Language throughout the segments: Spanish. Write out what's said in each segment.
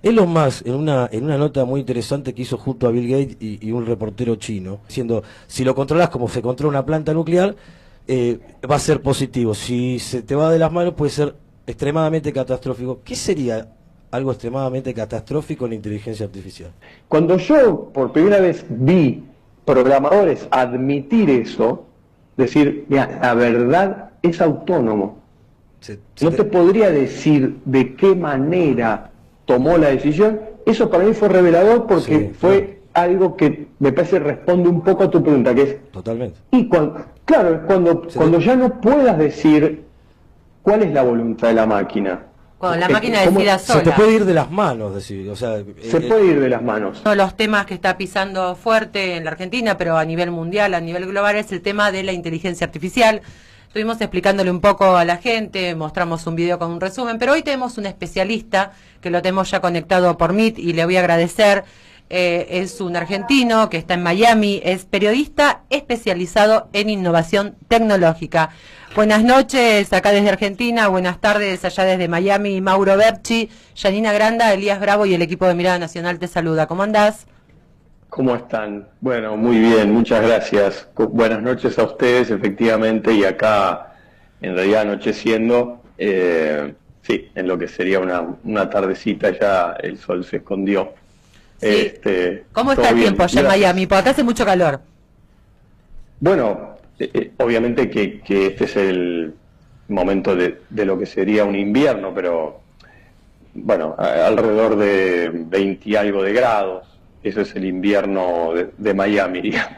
Elon Musk, en una nota muy interesante que hizo junto a Bill Gates y un reportero chino, diciendo, si lo controlas como se controla una planta nuclear, va a ser positivo. Si se te va de las manos, puede ser extremadamente catastrófico. ¿Qué sería algo extremadamente catastrófico en la inteligencia artificial? Cuando yo por primera vez vi programadores admitir eso, decir, mira, la verdad es autónomo. No te podría decir de qué manera tomó la decisión. Eso para mí fue revelador porque Sí, fue algo que me parece responde un poco a tu pregunta, que es... Totalmente. Y claro, cuando ya no puedas decir cuál es la voluntad de la máquina. Cuando la máquina decida Se sola. te puede ir de las manos, decir, o sea, Se puede ir de las manos. Uno de los temas que está pisando fuerte en la Argentina, pero a nivel mundial, a nivel global, es el tema de la inteligencia artificial. Estuvimos explicándole un poco a la gente, mostramos un video con un resumen, pero hoy tenemos un especialista que lo tenemos ya conectado por Meet y le voy a agradecer. Es un argentino que está en Miami, es periodista especializado en innovación tecnológica. Buenas noches acá desde Argentina, buenas tardes allá desde Miami, Mauro Berchi, Janina Granda, Elías Bravo y el equipo de Mirada Nacional te saluda. ¿Cómo andás? ¿Cómo están? Bueno, muy bien, muchas gracias. Buenas noches a ustedes, efectivamente, y acá en realidad anocheciendo, sí, en lo que sería una tardecita ya el sol se escondió. Sí. ¿Cómo está el tiempo allá en Miami? Porque acá hace mucho calor. Bueno, obviamente que este es el momento de lo que sería un invierno, pero bueno, alrededor de 20 y algo de grados. Eso es el invierno de Miami, digamos.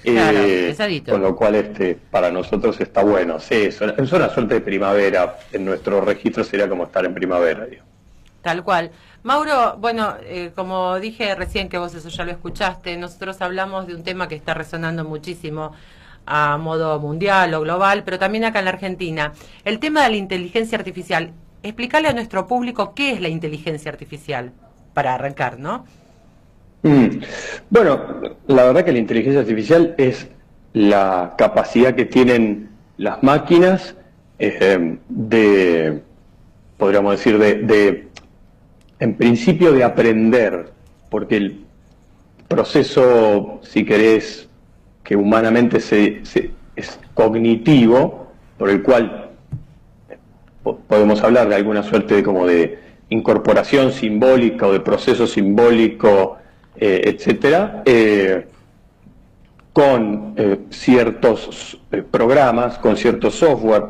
Claro, pesadito. Con lo cual para nosotros está bueno. Sí, es una suerte de primavera. En nuestro registro sería como estar en primavera, digamos. Tal cual. Mauro, bueno, como dije recién que vos eso ya lo escuchaste, nosotros hablamos de un tema que está resonando muchísimo a modo mundial o global, pero también acá en la Argentina. El tema de la inteligencia artificial. Explicarle a nuestro público qué es la inteligencia artificial, para arrancar, ¿no? Bueno, la verdad que la inteligencia artificial es la capacidad que tienen las máquinas podríamos decir, en principio de aprender, porque el proceso, si querés, que humanamente es cognitivo, por el cual podemos hablar de alguna suerte de incorporación simbólica o de proceso simbólico, etcétera, con ciertos programas, con cierto software,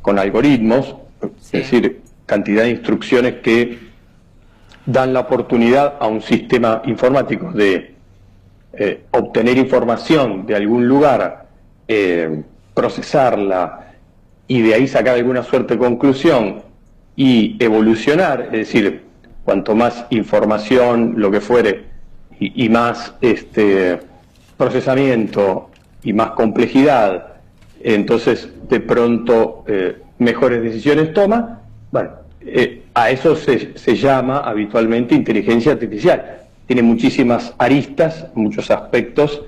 con algoritmos, Sí. es decir, cantidad de instrucciones que dan la oportunidad a un sistema informático de obtener información de algún lugar, procesarla y de ahí sacar alguna suerte de conclusión y evolucionar, es decir, cuanto más información, lo que fuere, y más procesamiento y más complejidad, entonces de pronto mejores decisiones toma. Bueno, a eso se llama habitualmente inteligencia artificial. Tiene muchísimas aristas, muchos aspectos,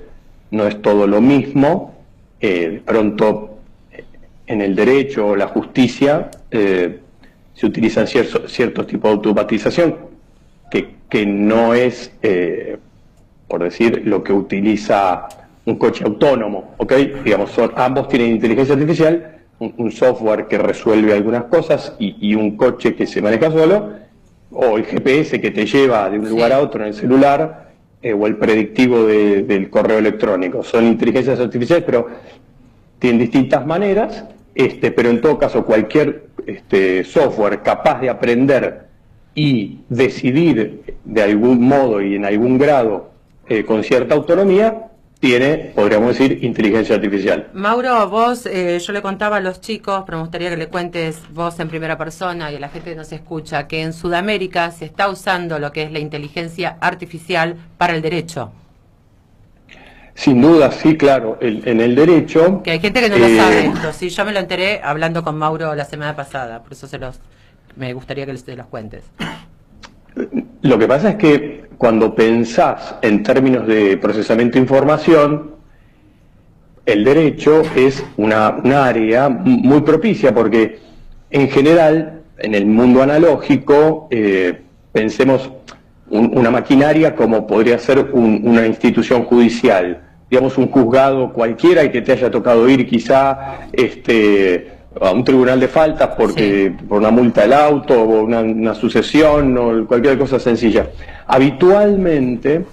no es todo lo mismo. De pronto en el derecho o la justicia se utilizan ciertos tipos de automatización que no es, por decir, lo que utiliza un coche autónomo, ¿ok? Digamos, ambos tienen inteligencia artificial, un software que resuelve algunas cosas y un coche que se maneja solo, o el GPS que te lleva de un lugar a otro en el celular, o el predictivo del correo electrónico. Son inteligencias artificiales, pero tienen distintas maneras, pero en todo caso cualquier software capaz de aprender y decidir de algún modo y en algún grado con cierta autonomía, tiene, podríamos decir, inteligencia artificial. Mauro, vos, yo le contaba a los chicos, pero me gustaría que le cuentes vos en primera persona y a la gente que nos escucha, que en Sudamérica se está usando lo que es la inteligencia artificial para el derecho. Sin duda, sí, claro, en el derecho... Que hay gente que no lo sabe esto, sí, yo me lo enteré hablando con Mauro la semana pasada, por eso me gustaría que se los cuentes. Lo que pasa es que cuando pensás en términos de procesamiento de información, el derecho es una área muy propicia porque en general en el mundo analógico, pensemos una maquinaria como podría ser una institución judicial, digamos un juzgado cualquiera y que te haya tocado ir quizá a un tribunal de faltas porque por una multa del auto o una sucesión o cualquier cosa sencilla. Habitualmente,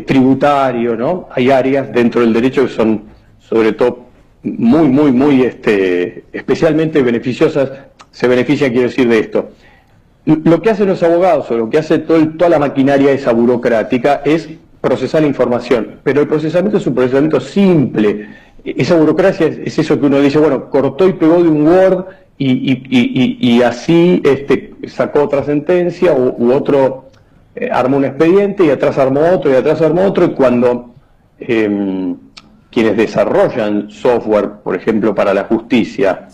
tributario, ¿no? Hay áreas dentro del derecho que son sobre todo muy especialmente beneficiosas. Se beneficia, quiero decir, de esto. Lo que hacen los abogados o lo que hace toda la maquinaria esa burocrática es procesar la información, pero el procesamiento es un procesamiento simple. Esa burocracia es eso que uno dice, bueno, cortó y pegó de un Word y así sacó otra sentencia u otro armó un expediente y atrás armó otro y atrás armó otro, y cuando quienes desarrollan software, por ejemplo, para la justicia,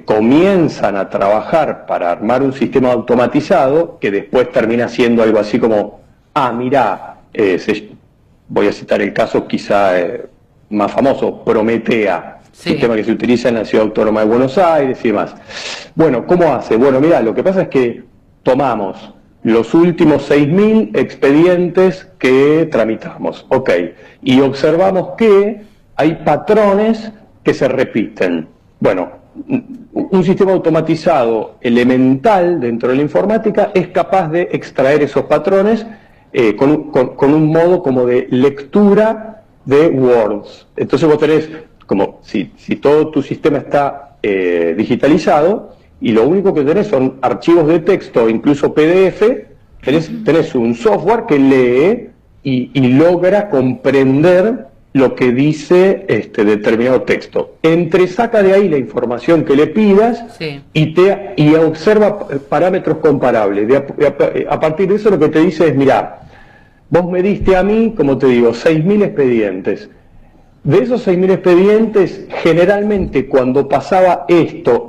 comienzan a trabajar para armar un sistema automatizado que después termina siendo algo así como, mirá, voy a citar el caso quizá más famoso, Prometea, sistema que se utiliza en la Ciudad Autónoma de Buenos Aires y demás. Bueno, ¿cómo hace? Bueno, mirá, lo que pasa es que tomamos los últimos 6.000 expedientes que tramitamos, y observamos que hay patrones que se repiten. Bueno, un sistema automatizado elemental dentro de la informática es capaz de extraer esos patrones con un modo como de lectura de words. Entonces vos tenés, como si todo tu sistema está digitalizado, y lo único que tenés son archivos de texto, incluso PDF, tenés un software que lee y logra comprender lo que dice determinado texto. Saca de ahí la información que le pidas y observa parámetros comparables. A partir de eso lo que te dice es, mirá, vos me diste a mí, como te digo, 6.000 expedientes. De esos 6.000 expedientes, generalmente cuando pasaba esto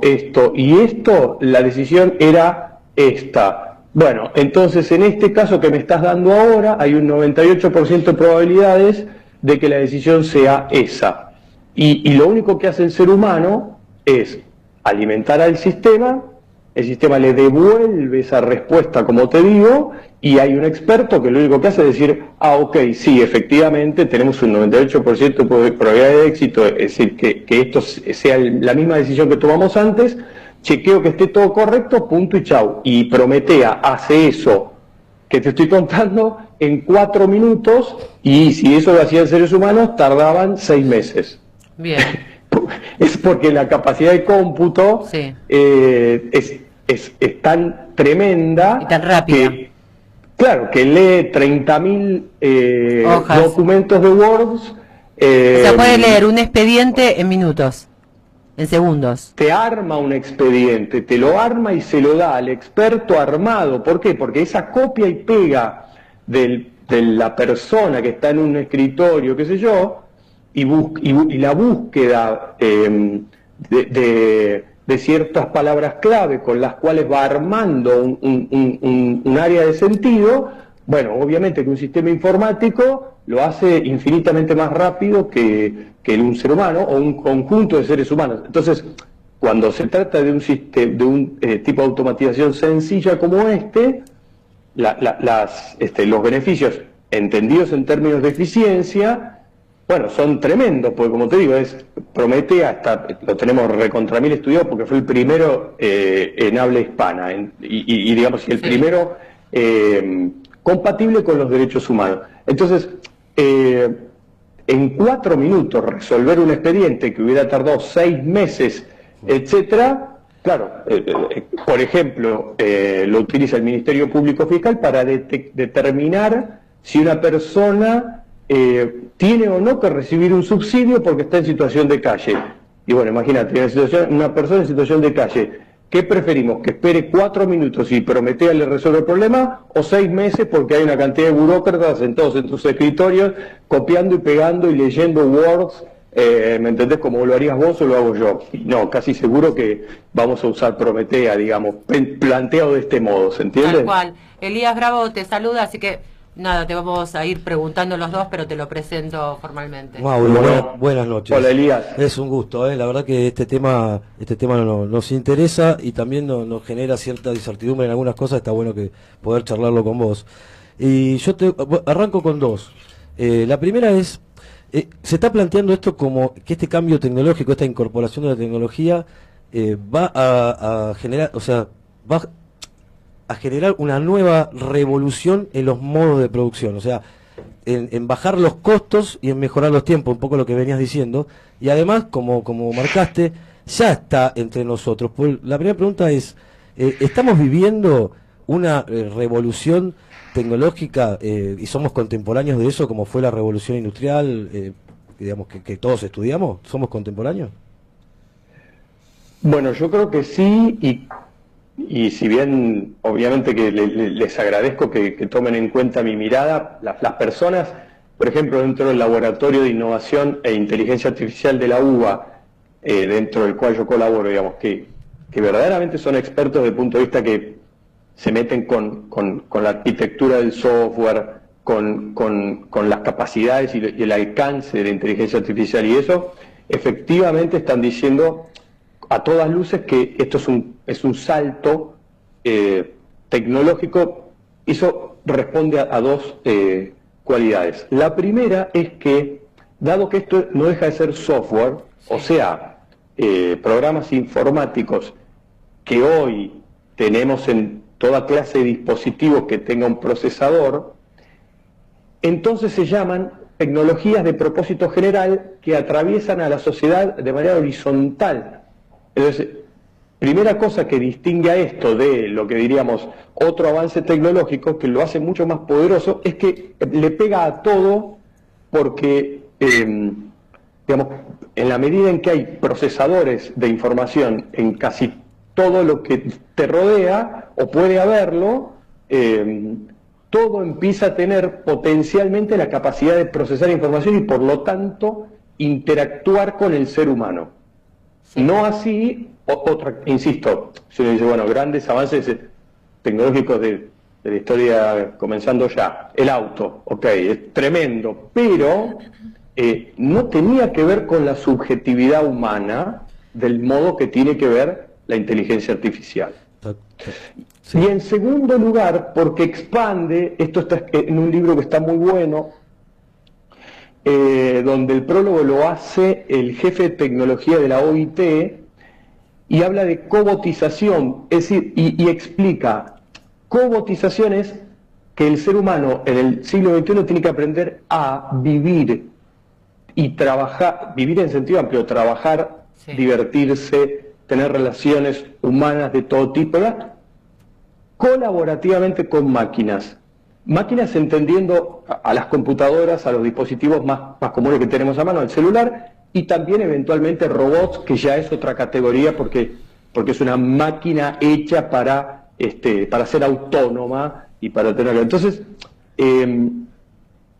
y esto, la decisión era esta. Bueno, entonces en este caso que me estás dando ahora, hay un 98% de probabilidades de que la decisión sea esa. Y lo único que hace el ser humano es alimentar al sistema, el sistema le devuelve esa respuesta, como te digo, y hay un experto que lo único que hace es decir, sí, efectivamente tenemos un 98% de probabilidad de éxito, es decir, que esto sea la misma decisión que tomamos antes, chequeo que esté todo correcto, punto y chau. Y Prometea hace eso que te estoy contando en 4 minutos, y si eso lo hacían seres humanos, tardaban 6 meses. Bien. Es porque la capacidad de cómputo es tan tremenda y tan rápida. Que lee 30.000 documentos de Word. O sea, puede leer un expediente en minutos, en segundos. Te arma un expediente, te lo arma y se lo da al experto armado. ¿Por qué? Porque esa copia y pega de la persona que está en un escritorio, qué sé yo, y la búsqueda de ciertas palabras clave con las cuales va armando un área de sentido, bueno, obviamente que un sistema informático lo hace infinitamente más rápido que un ser humano o un conjunto de seres humanos. Entonces, cuando se trata de un tipo de automatización sencilla como los beneficios entendidos en términos de eficiencia, bueno, son tremendos, porque como te digo, Prometea, lo tenemos recontra mil estudiado porque fue el primero en habla hispana, y digamos, el primero compatible con los derechos humanos. Entonces, en 4 minutos resolver un expediente que hubiera tardado 6 meses, etcétera, claro, por ejemplo, lo utiliza el Ministerio Público Fiscal para determinar si una persona tiene o no que recibir un subsidio porque está en situación de calle. Y bueno, imagínate, una persona en situación de calle, ¿qué preferimos? ¿Que espere 4 minutos y Prometea le resuelve el problema, o 6 meses porque hay una cantidad de burócratas sentados en tus escritorios copiando y pegando y leyendo Words? ¿Me entendés? Como lo harías vos o lo hago yo. Y no, casi seguro que vamos a usar Prometea, digamos, planteado de este modo, ¿se entiende? Tal cual. Elías Bravo te saluda, así que Nada, te vamos a ir preguntando los dos, pero te lo presento formalmente. Mauro, buenas noches. Hola, Elías. Es un gusto, la verdad que este tema nos interesa y también nos genera cierta incertidumbre en algunas cosas, está bueno que poder charlarlo con vos. Y yo arranco con dos. La primera es, se está planteando esto como que este cambio tecnológico, esta incorporación de la tecnología va a generar, o sea, va a generar una nueva revolución en los modos de producción, o sea, en bajar los costos y en mejorar los tiempos, un poco lo que venías diciendo, y además, como marcaste, ya está entre nosotros. Pues, la primera pregunta es, ¿estamos viviendo una revolución tecnológica y somos contemporáneos de eso, como fue la revolución industrial, digamos que todos estudiamos? ¿Somos contemporáneos? Bueno, yo creo que sí, y si bien obviamente que les agradezco que tomen en cuenta mi mirada, las personas, por ejemplo, dentro del Laboratorio de Innovación e Inteligencia Artificial de la UBA, dentro del cual yo colaboro, digamos, que verdaderamente son expertos desde el punto de vista que se meten con la arquitectura del software, con las capacidades y el alcance de la inteligencia artificial, y eso efectivamente están diciendo a todas luces que esto es un salto tecnológico. Eso responde a dos cualidades. La primera es que, dado que esto no deja de ser software, o sea, programas informáticos que hoy tenemos en toda clase de dispositivos que tenga un procesador, entonces se llaman tecnologías de propósito general que atraviesan a la sociedad de manera horizontal. Entonces, primera cosa que distingue a esto de lo que diríamos otro avance tecnológico, que lo hace mucho más poderoso, es que le pega a todo, porque, digamos, en la medida en que hay procesadores de información en casi todo lo que te rodea, o puede haberlo, todo empieza a tener potencialmente la capacidad de procesar información y por lo tanto interactuar con el ser humano. No así, insisto, si uno dice, bueno, grandes avances tecnológicos de la historia comenzando ya, el auto, ok, es tremendo, pero no tenía que ver con la subjetividad humana del modo que tiene que ver la inteligencia artificial. Sí. Y en segundo lugar, porque expande, esto está en un libro que está muy bueno, donde el prólogo lo hace el jefe de tecnología de la OIT y habla de cobotización, es decir, y explica, cobotización es que el ser humano en el siglo XXI tiene que aprender a vivir y trabajar, vivir en sentido amplio, trabajar, sí, divertirse, tener relaciones humanas de todo tipo, ¿verdad?, colaborativamente con máquinas. Máquinas entendiendo a las computadoras, a los dispositivos más comunes que tenemos a mano, al celular, y también eventualmente robots, que ya es otra categoría porque es una máquina hecha para ser autónoma y para tener... Entonces,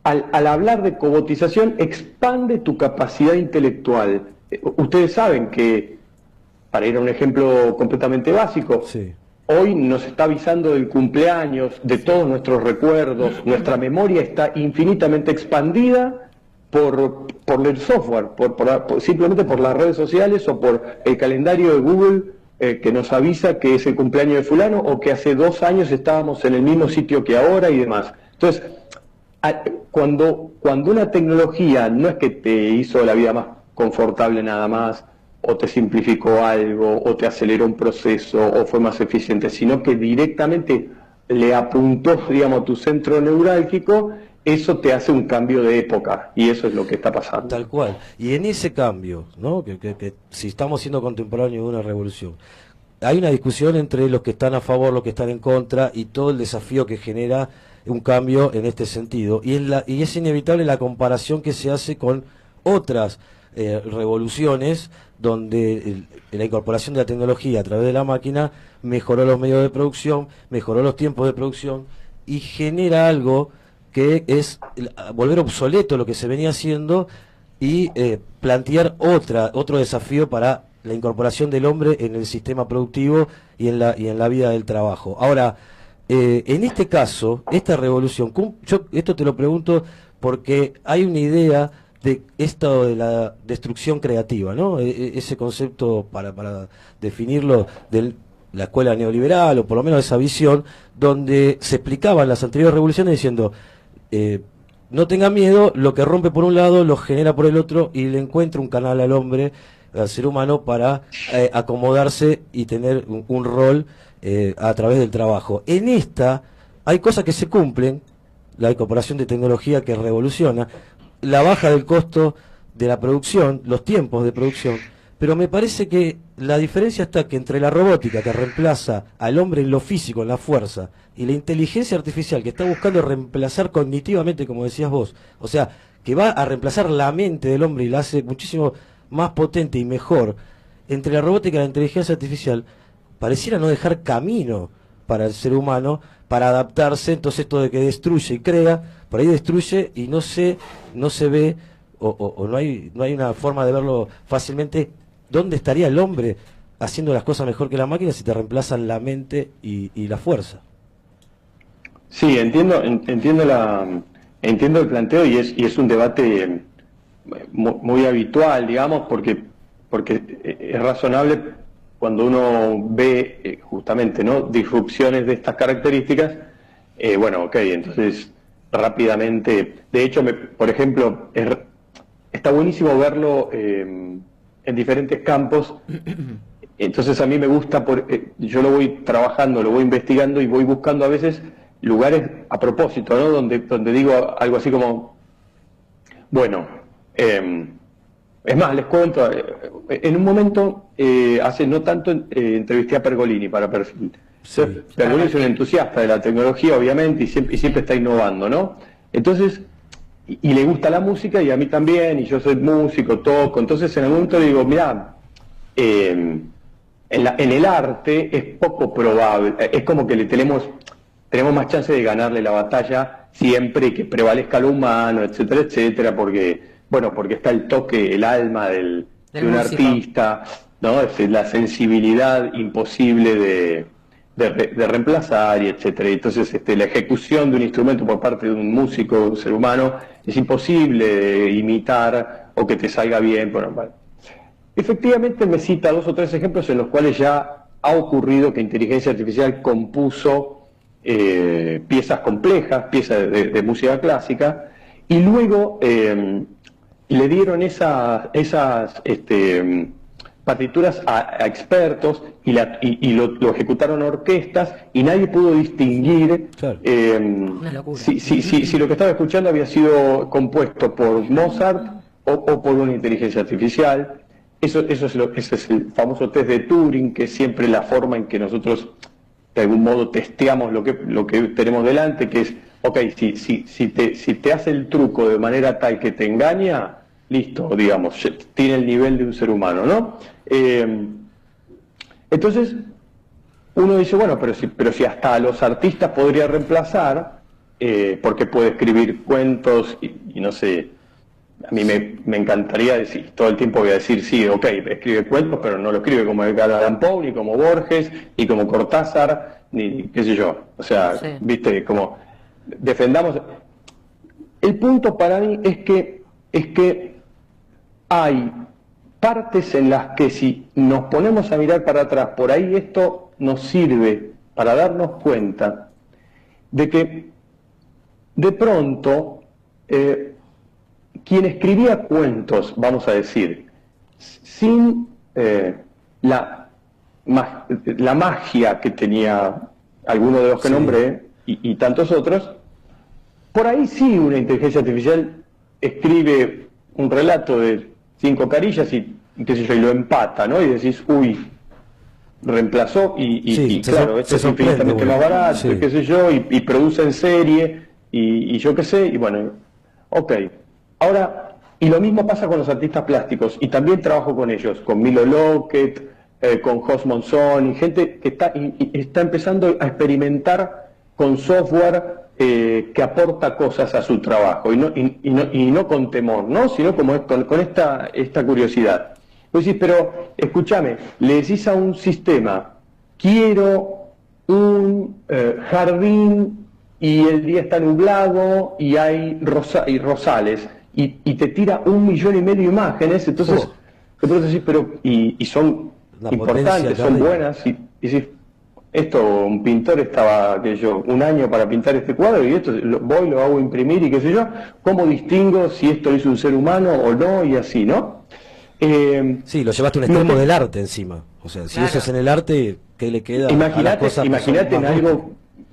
al hablar de cobotización, expande tu capacidad intelectual. Ustedes saben que, para ir a un ejemplo completamente básico, sí, hoy nos está avisando del cumpleaños, de todos nuestros recuerdos, nuestra memoria está infinitamente expandida por el software, simplemente por las redes sociales o por el calendario de Google que nos avisa que es el cumpleaños de fulano o que hace 2 años estábamos en el mismo sitio que ahora y demás. Entonces, cuando una tecnología no es que te hizo la vida más confortable nada más, o te simplificó algo, o te aceleró un proceso, o fue más eficiente, sino que directamente le apuntó, digamos, a tu centro neurálgico, eso te hace un cambio de época, y eso es lo que está pasando. Tal cual. Y en ese cambio, ¿no?, que si estamos siendo contemporáneos de una revolución, hay una discusión entre los que están a favor, los que están en contra, y todo el desafío que genera un cambio en este sentido. Y es inevitable la comparación que se hace con otras revoluciones donde la incorporación de la tecnología a través de la máquina mejoró los medios de producción, mejoró los tiempos de producción y genera algo que es volver obsoleto lo que se venía haciendo y plantear otro desafío para la incorporación del hombre en el sistema productivo y en la vida del trabajo. Ahora, En este caso, esta revolución, yo esto te lo pregunto porque hay una idea de esto de la destrucción creativa, ¿no? Ese concepto, para definirlo, de la escuela neoliberal, o por lo menos esa visión, donde se explicaban las anteriores revoluciones diciendo, no tenga miedo, lo que rompe por un lado lo genera por el otro, y le encuentra un canal al hombre, al ser humano, para acomodarse y tener un rol a través del trabajo. En esta hay cosas que se cumplen, la incorporación de tecnología que revoluciona, la baja del costo de la producción, los tiempos de producción, pero me parece que la diferencia está que entre la robótica, que reemplaza al hombre en lo físico, en la fuerza, y la inteligencia artificial, que está buscando reemplazar cognitivamente, como decías vos, o sea, que va a reemplazar la mente del hombre y la hace muchísimo más potente y mejor, entre la robótica y la inteligencia artificial, pareciera no dejar camino para el ser humano para adaptarse. Entonces esto de que destruye y crea, por ahí destruye y no se ve, o no hay una forma de verlo fácilmente, dónde estaría el hombre haciendo las cosas mejor que la máquina si te reemplazan la mente y la fuerza. Sí, entiendo el planteo, y es un debate muy habitual, digamos, porque es razonable cuando uno ve justamente, ¿no?, disrupciones de estas características. Bueno, ok, entonces rápidamente, de hecho, por ejemplo, está buenísimo verlo en diferentes campos. Entonces a mí me gusta, yo lo voy trabajando, lo voy investigando y voy buscando a veces lugares a propósito, ¿no?, donde digo algo así como, bueno, es más, les cuento, en un momento, hace no tanto, entrevisté a Pergolini para Perfil. Sí. Pergolini es un entusiasta de la tecnología, obviamente, y siempre está innovando, ¿no? Entonces, y le gusta la música, y a mí también, y yo soy músico, toco. Entonces en algún momento digo, mirá, en el arte es poco probable, es como que tenemos más chance de ganarle la batalla siempre que prevalezca lo humano, etcétera, etcétera, porque está el toque, el alma de un artista, ¿no? Es la sensibilidad imposible de reemplazar, y etcétera. Entonces la ejecución de un instrumento por parte de un músico, un ser humano, es imposible de imitar o que te salga bien. Bueno. Efectivamente me cita 2 o 3 ejemplos en los cuales ya ha ocurrido que inteligencia artificial compuso piezas complejas, piezas de música clásica, y luego le dieron esas partituras a expertos, y lo ejecutaron orquestas, y nadie pudo distinguir, claro, si lo que estaba escuchando había sido compuesto por Mozart o por una inteligencia artificial. Ese es el famoso test de Turing, que es siempre la forma en que nosotros de algún modo testeamos lo que tenemos delante, que es, ok, si te hace el truco de manera tal que te engaña, listo, digamos, tiene el nivel de un ser humano, ¿no? Entonces, uno dice, bueno, pero si hasta a los artistas podría reemplazar, porque puede escribir cuentos, y no sé, a mí me encantaría decir, todo el tiempo voy a decir, sí, ok, escribe cuentos, pero no lo escribe como Edgar Allan Poe, ni como Borges, ni como Cortázar, ni qué sé yo. O sea, sí, viste, como defendamos. El punto para mí es que hay partes en las que, si nos ponemos a mirar para atrás, por ahí esto nos sirve para darnos cuenta de que de pronto quien escribía cuentos, vamos a decir, sin la magia que tenía alguno de los que nombré, y tantos otros, por ahí sí una inteligencia artificial escribe un relato de 5 carillas y qué sé yo, y lo empata, ¿no? Y decís, uy, reemplazó, y claro, esto es infinitamente más barato, sí, qué sé yo, y produce en serie, y yo qué sé, y bueno, ok. Ahora, y lo mismo pasa con los artistas plásticos, y también trabajo con ellos, con Milo Lockett, con Jos Monzón, y gente que está empezando a experimentar con software que aporta cosas a su trabajo, y no con temor, ¿no?, sino como con esta curiosidad. Vos decís, pero escúchame, le decís a un sistema, quiero un jardín y el día está nublado y hay rosales y te tira 1,5 millones de imágenes, entonces de pronto decís, pero y son importantes, son buenas, y decís, esto, un pintor estaba, qué sé yo, 1 año para pintar este cuadro y esto voy, lo hago imprimir y qué sé yo, ¿cómo distingo si esto lo hizo un ser humano o no? Y así, ¿no? Sí, lo llevaste a un extremo del arte encima. O sea, si eso es en el arte, ¿qué le queda a las cosas? Imagínate en algo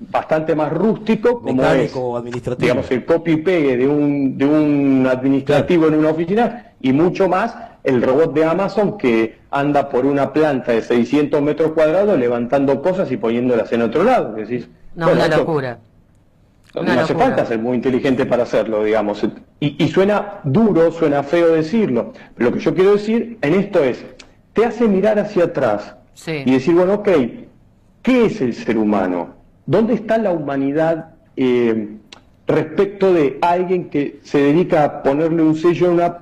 bastante más rústico, como mecánico, es, administrativo, digamos, el copy y pegue de un administrativo en una oficina, y mucho más el robot de Amazon que anda por una planta de 600 metros cuadrados levantando cosas y poniéndolas en otro lado. Decís, no, bueno, una locura. No hace falta ser muy inteligente para hacerlo, digamos. Y suena duro, suena feo decirlo. Pero lo que yo quiero decir en esto es, te hace mirar hacia atrás y decir, bueno, ok, ¿qué es el ser humano? ¿Dónde está la humanidad respecto de alguien que se dedica a ponerle un sello en una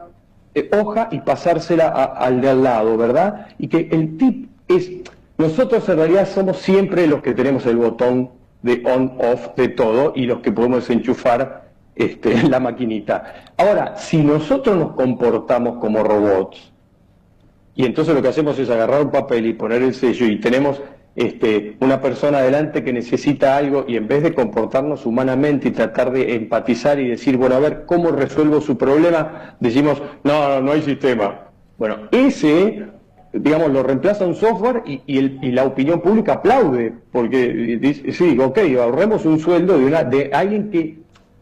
hoja y pasársela al de al lado, ¿verdad? Y que el tip es, nosotros en realidad somos siempre los que tenemos el botón de on-off de todo y los que podemos enchufar la maquinita. Ahora, si nosotros nos comportamos como robots, y entonces lo que hacemos es agarrar un papel y poner el sello, y tenemos una persona adelante que necesita algo, y en vez de comportarnos humanamente y tratar de empatizar y decir, bueno, a ver, ¿cómo resuelvo su problema? Decimos, no hay sistema. Bueno, ese, digamos, lo reemplaza un software y la opinión pública aplaude, porque dice, sí, ok, ahorremos un sueldo de alguien que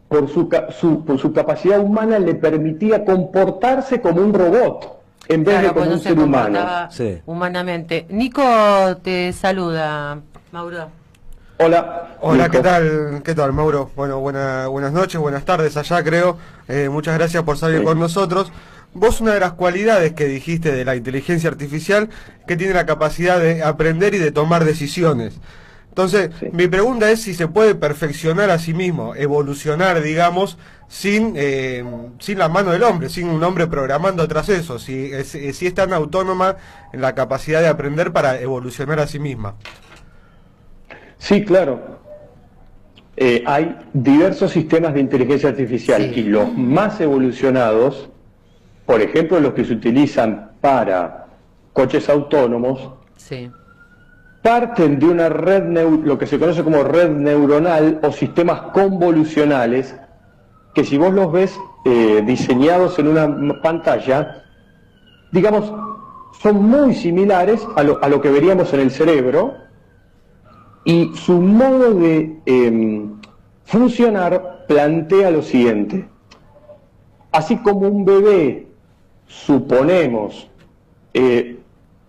por su capacidad humana le permitía comportarse como un robot en vez de como un ser humano. Humanamente. Nico te saluda, Mauro. Hola, Nico. ¿Qué tal, Mauro? Bueno, buenas noches, buenas tardes allá, creo. Muchas gracias por salir con nosotros. Vos, una de las cualidades que dijiste de la inteligencia artificial, que tiene la capacidad de aprender y de tomar decisiones. Entonces, mi pregunta es si se puede perfeccionar a sí mismo, evolucionar, digamos, sin la mano del hombre, sin un hombre programando tras eso, si es tan autónoma en la capacidad de aprender para evolucionar a sí misma. Sí, claro. Hay diversos sistemas de inteligencia artificial y los más evolucionados, por ejemplo, los que se utilizan para coches autónomos, parten de una red, lo que se conoce como red neuronal o sistemas convolucionales, que si vos los ves diseñados en una pantalla, digamos, son muy similares a lo que veríamos en el cerebro, y su modo de funcionar plantea lo siguiente. Así como un bebé, suponemos,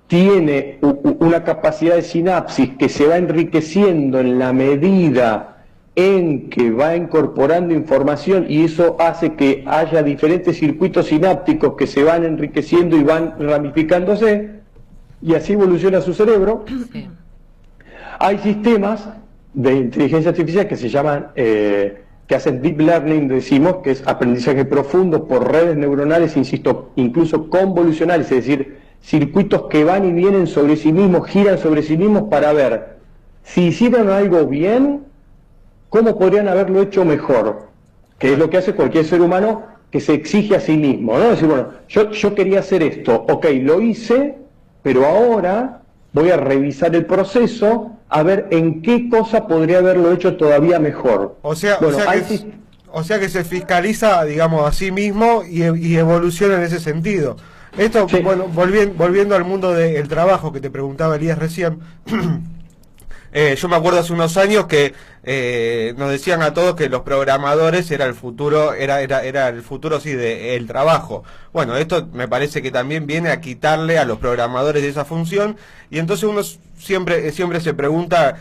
tiene una capacidad de sinapsis que se va enriqueciendo en la medida en que va incorporando información, y eso hace que haya diferentes circuitos sinápticos que se van enriqueciendo y van ramificándose, y así evoluciona su cerebro. Hay sistemas de inteligencia artificial que se llaman, que hacen deep learning, decimos, que es aprendizaje profundo por redes neuronales, insisto, incluso convolucionales, es decir, circuitos que van y vienen sobre sí mismos, giran sobre sí mismos para ver si hicieron algo bien, cómo podrían haberlo hecho mejor, que es lo que hace cualquier ser humano que se exige a sí mismo, ¿no? Decir, bueno, yo quería hacer esto, ok, lo hice, pero ahora voy a revisar el proceso a ver en qué cosa podría haberlo hecho todavía mejor. O sea que se fiscaliza, digamos, a sí mismo y evoluciona en ese sentido. Esto, bueno, volviendo al mundo del trabajo que te preguntaba Elías recién, yo me acuerdo hace unos años que nos decían a todos que los programadores era el futuro, era el futuro, sí, del trabajo. Bueno, esto me parece que también viene a quitarle a los programadores esa función, y entonces uno siempre se pregunta,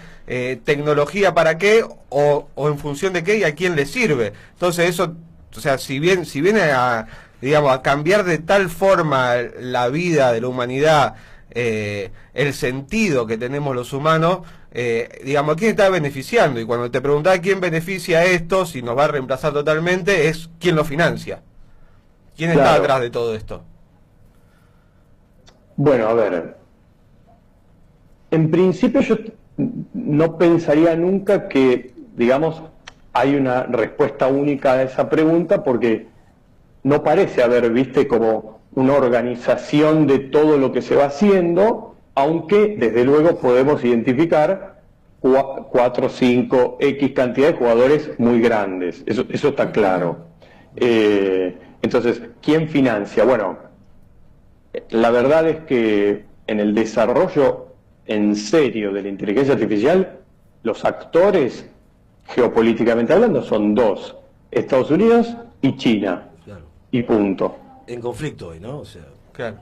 ¿tecnología para qué? O en función de qué y a quién le sirve. Entonces eso, o sea, si viene a, digamos, a cambiar de tal forma la vida de la humanidad, el sentido que tenemos los humanos, digamos, ¿a quién está beneficiando? Y cuando te preguntaba quién beneficia esto, si nos va a reemplazar totalmente, es quién lo financia. ¿Quién está atrás de todo esto? Bueno, a ver, en principio yo no pensaría nunca que, digamos, hay una respuesta única a esa pregunta, porque no parece haber, viste, como una organización de todo lo que se va haciendo, aunque desde luego podemos identificar 4, 5, X cantidad de jugadores muy grandes, eso está claro. Entonces, ¿quién financia? Bueno, la verdad es que en el desarrollo en serio de la inteligencia artificial, los actores, geopolíticamente hablando, son dos: Estados Unidos y China. Claro. Y punto. En conflicto hoy, ¿no? O sea, Claro.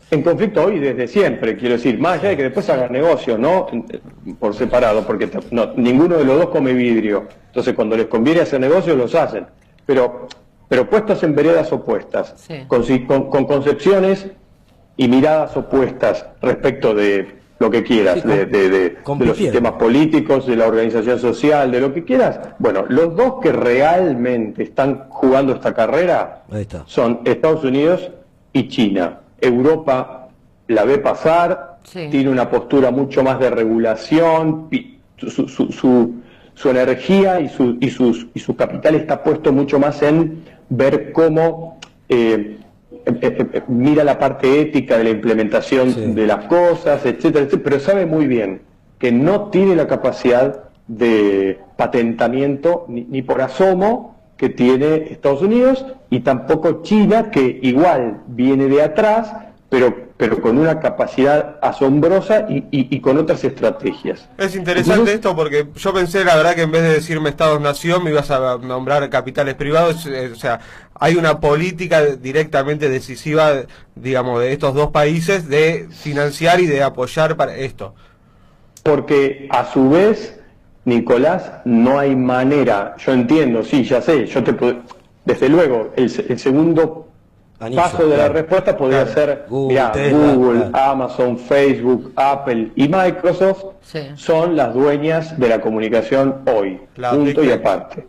En conflicto hoy desde siempre, quiero decir, más allá de que después hagan negocios, ¿no? Por separado, porque ninguno de los dos come vidrio. Entonces, cuando les conviene hacer negocios, los hacen. Pero puestos en veredas opuestas, Sí. con concepciones y miradas opuestas respecto de lo que quieras, Sí, de los sistemas políticos, de la organización social, de lo que quieras. Bueno, los dos que realmente están jugando esta carrera ahí está. son Estados Unidos y China. Europa la ve pasar, Sí. tiene una postura mucho más de regulación, su energía y su capital está puesto mucho más en ver cómo mira la parte ética de la implementación Sí. de las cosas, etcétera, etcétera, pero sabe muy bien que no tiene la capacidad de patentamiento ni por asomo que tiene Estados Unidos, y tampoco China, que igual viene de atrás, pero con una capacidad asombrosa y con otras estrategias. Es interesante Entonces, esto, porque yo pensé, la verdad, que en vez de decirme Estados-Nación me ibas a nombrar capitales privados. O sea, hay una política directamente decisiva, digamos, de estos dos países de financiar y de apoyar para esto. porque a su vez, Nicolás, no hay manera, yo entiendo, sí, ya sé, desde luego, el segundo Anillo, paso de la claro. respuesta podría Claro. ser, Google, mirá, Tesla, Google, claro. Amazon, Facebook, Apple y Microsoft Sí. son las dueñas de la comunicación hoy, La punto Big y Tech. aparte.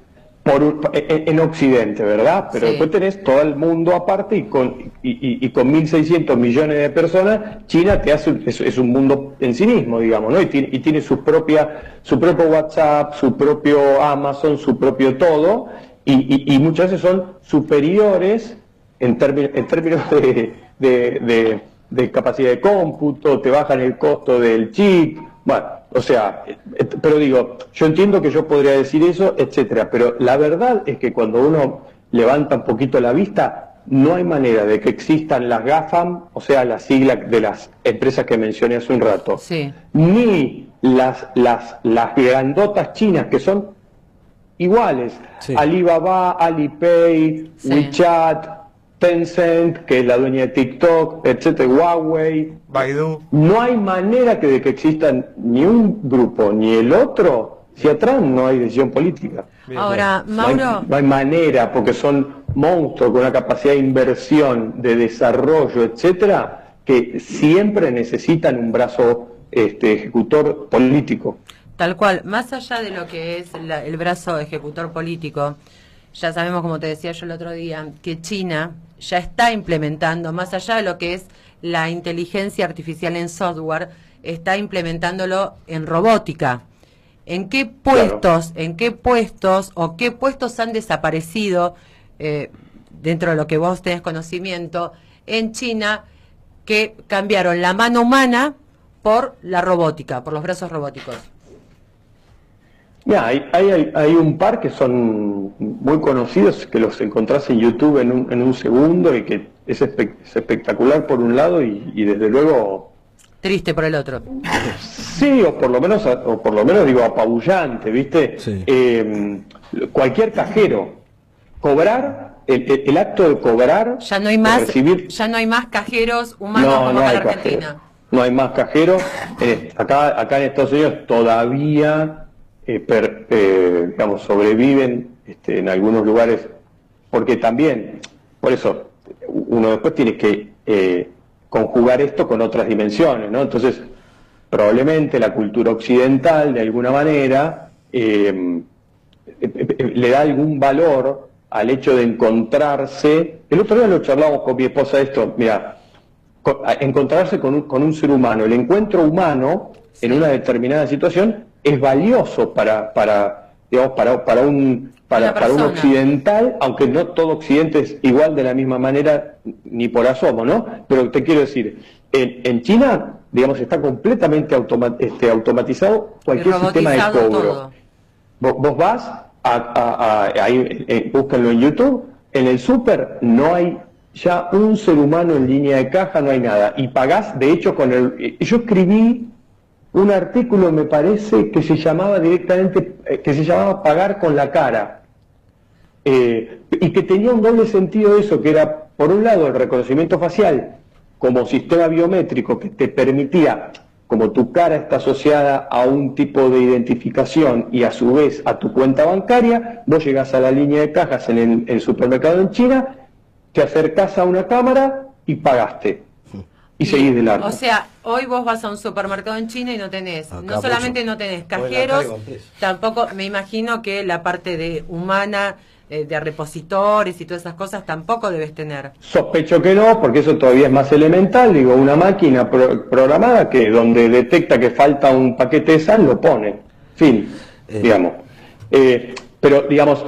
En Occidente, ¿verdad? Pero Sí. después tenés todo el mundo aparte, y con 1.600 millones de personas, China es un mundo en sí mismo, digamos, ¿no? Y tiene su propio WhatsApp, su propio Amazon, su propio todo, y muchas veces son superiores en términos de capacidad de cómputo, te bajan el costo del chip. Bueno, o sea, pero digo, yo entiendo que yo podría decir eso, etcétera, pero la verdad es que cuando uno levanta un poquito la vista, no hay manera de que existan las GAFAM, o sea, las siglas de las empresas que mencioné hace un rato, Sí. ni las grandotas chinas, que son iguales, Sí. Alibaba, Alipay, Sí. WeChat, Tencent, que es la dueña de TikTok, etcétera, Huawei. Baidu. No hay manera de que existan ni un grupo ni el otro si atrás no hay decisión política. Bien. Ahora, Mauro, No hay manera, porque son monstruos con una capacidad de inversión, de desarrollo, etcétera, que siempre necesitan un brazo ejecutor político. tal cual, más allá de lo que es el brazo ejecutor político, ya sabemos, como te decía yo el otro día, que China ya está implementando, más allá de lo que es la inteligencia artificial en software, está implementándolo en robótica. ¿En qué puestos, o qué puestos han desaparecido dentro de lo que vos tenés conocimiento en China, que cambiaron la mano humana por la robótica, por los brazos robóticos? Mira, hay un par que son muy conocidos, que los encontrás en YouTube en un segundo, y que es espectacular por un lado y desde luego... Triste por el otro. Sí, o por lo menos digo apabullante, ¿viste? Sí. Cualquier cajero, cobrar, el acto de cobrar, Ya no hay de más, recibir, ya no hay más cajeros humanos como acá en Argentina. cajero. No hay más cajeros. Acá en Estados Unidos todavía, digamos, sobreviven en algunos lugares, porque también, por eso, uno después tiene que conjugar esto con otras dimensiones, ¿no? Entonces, probablemente la cultura occidental, de alguna manera, le da algún valor al hecho de encontrarse. El otro día lo charlamos con mi esposa esto, mira, encontrarse con un ser humano. El encuentro humano en una determinada situación es valioso digamos, para un occidental, aunque no todo occidente es igual de la misma manera ni por asomo, ¿no? Pero te quiero decir, en China, digamos, está completamente automatizado cualquier sistema de cobro. Vos vas ahí, búsquenlo en YouTube, en el súper no hay ya un ser humano en línea de caja, no hay nada, y pagás, de hecho, yo escribí un artículo, me parece, que se llamaba Pagar con la cara, y que tenía un doble sentido eso, que era, por un lado, el reconocimiento facial como sistema biométrico que te permitía, como tu cara está asociada a un tipo de identificación y a su vez a tu cuenta bancaria, vos llegás a la línea de cajas en el supermercado en China, te acercás a una cámara y pagaste. Y seguís de largo. O sea, hoy vos vas a un supermercado en China y no tenés, no solamente no tenés cajeros, tampoco me imagino que la parte humana, de repositores y todas esas cosas tampoco debes tener. Sospecho que no, porque eso todavía es más elemental. Digo, una máquina programada que donde detecta que falta un paquete de sal, lo pone. Fin, digamos. Pero, digamos,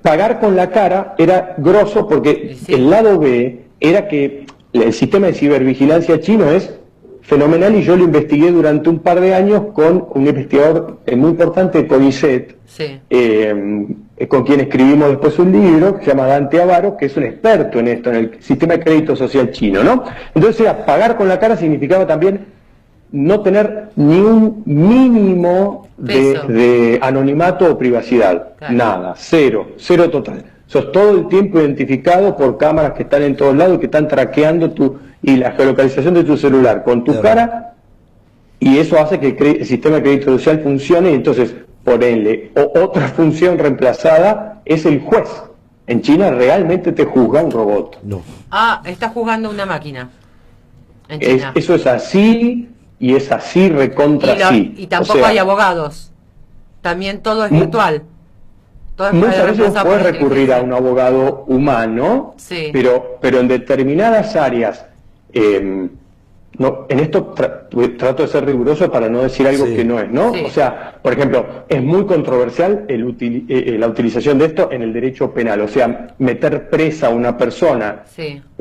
pagar con la cara era grosso porque el lado B era que el sistema de cibervigilancia chino es fenomenal y yo lo investigué durante un par de años con un investigador muy importante, CONICET, con quien escribimos después un libro que se llama Dante Avaro, que es un experto en esto, en el sistema de crédito social chino, ¿no? Entonces, pagar con la cara significaba también no tener ni un mínimo de anonimato o privacidad, nada, cero total. Sos todo el tiempo identificado por cámaras que están en todos lados y que están traqueando y la geolocalización de tu celular con tu cara, y eso hace que el sistema de crédito social funcione. Y entonces, ponele, otra función reemplazada es el juez. En China realmente te juzga un robot. No. Está juzgando una máquina. En China. Eso es así, y es así recontra sí. Y tampoco hay abogados. También todo es virtual. Muchas veces puedes recurrir a un abogado humano, pero en determinadas áreas, en esto trato de ser riguroso para no decir algo que no es, ¿no? O sea, por ejemplo, es muy controversial la utilización de esto en el derecho penal. O sea, meter presa a una persona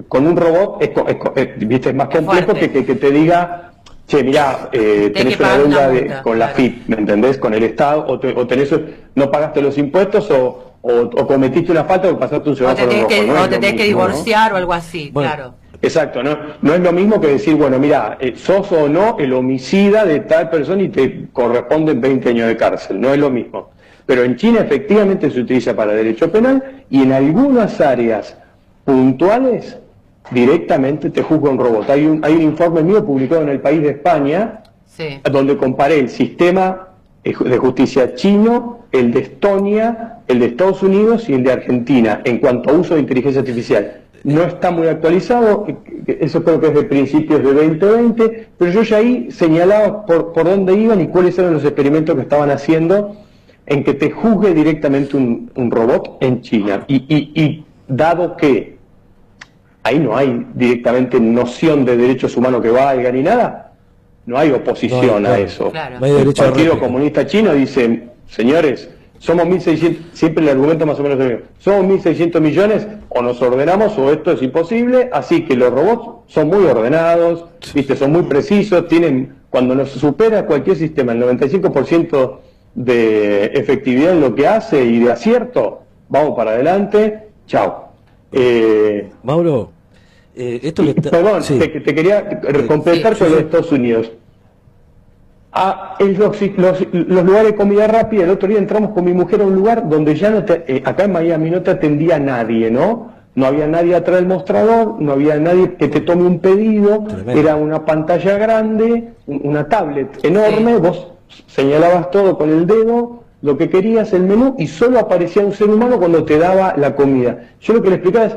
con un robot es más complejo que te diga, che, mirá, tenés una deuda con la FIP, ¿me entendés? Con el Estado, o tenés, no pagaste los impuestos, o cometiste una falta o pasaste un semáforo rojo. O te tenés que divorciar, ¿no? O algo así, claro. Exacto, no es lo mismo que decir, bueno, mira, sos o no el homicida de tal persona y te corresponden 20 años de cárcel, no es lo mismo. Pero en China efectivamente se utiliza para derecho penal, y en algunas áreas puntuales directamente te juzga un robot. Hay un informe mío publicado en El País de España, donde comparé el sistema de justicia chino, el de Estonia, el de Estados Unidos y el de Argentina en cuanto a uso de inteligencia artificial. No está muy actualizado, eso creo que es de principios de 2020, pero yo ya ahí señalaba por dónde iban y cuáles eran los experimentos que estaban haciendo en que te juzgue directamente un robot en China. Y dado que ahí no hay directamente noción de derechos humanos que valga ni nada, no hay oposición a eso. No hay derecho el Partido Comunista Chino dice, señores, somos 1.600, siempre el argumento más o menos es el mismo, somos 1.600 millones, o nos ordenamos o esto es imposible, así que los robots son muy ordenados, ¿viste? Son muy precisos, cuando nos supera cualquier sistema el 95% de efectividad en lo que hace y de acierto, vamos para adelante, chao. Mauro, esto perdón, te quería completar sobre los Estados Unidos. Los lugares de comida rápida, el otro día entramos con mi mujer a un lugar donde ya acá en Miami no te atendía nadie, ¿no? No había nadie atrás del mostrador, no había nadie que te tome un pedido. Tremendo. Era una pantalla grande, una tablet enorme, vos señalabas todo con el dedo, lo que querías, el menú, y solo aparecía un ser humano cuando te daba la comida. Yo lo que le explicaba es,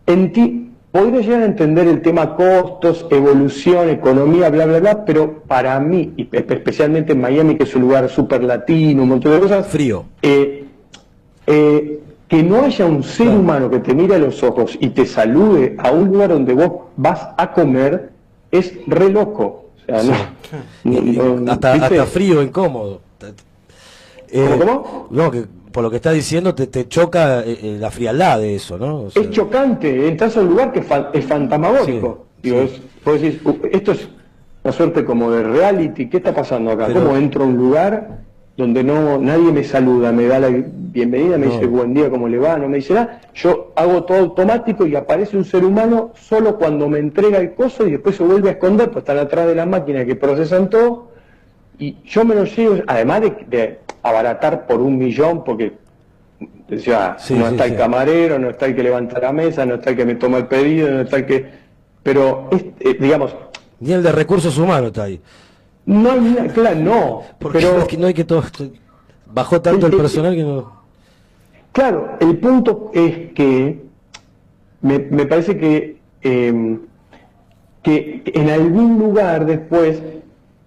en ti podría llegar a entender el tema costos, evolución, economía, bla, bla, bla, pero para mí, y especialmente en Miami, que es un lugar súper latino, un montón de cosas, frío, que no haya un ser humano que te mire a los ojos y te salude a un lugar donde vos vas a comer, es re loco. O sea, Sí. Hasta frío, incómodo. ¿Cómo? No, que por lo que estás diciendo te choca la frialdad de eso, ¿no? O sea, Es chocante, entras a un lugar que es fantasmagórico. Sí, Digo, sí. vos decís, esto es una suerte como de reality, ¿qué está pasando acá? Pero- ¿Cómo entro a un lugar donde nadie me saluda, me da la bienvenida, me No. dice buen día, ¿cómo le va? No me dice nada, yo hago todo automático y aparece un ser humano solo cuando me entrega el coso y después se vuelve a esconder, pues están atrás de las máquinas que procesan todo, y yo me lo llevo, además de abaratar por 1.000.000, porque decía, Sí, no sí, está sí. el camarero, no está el que levanta la mesa, no está el que me toma el pedido, no está el que... Pero, digamos, Ni el de recursos humanos está ahí. no hay nada, claro, no, Porque pero... es que no hay que todo. Bajó tanto el personal que no. Claro, el punto es que me parece que en algún lugar después,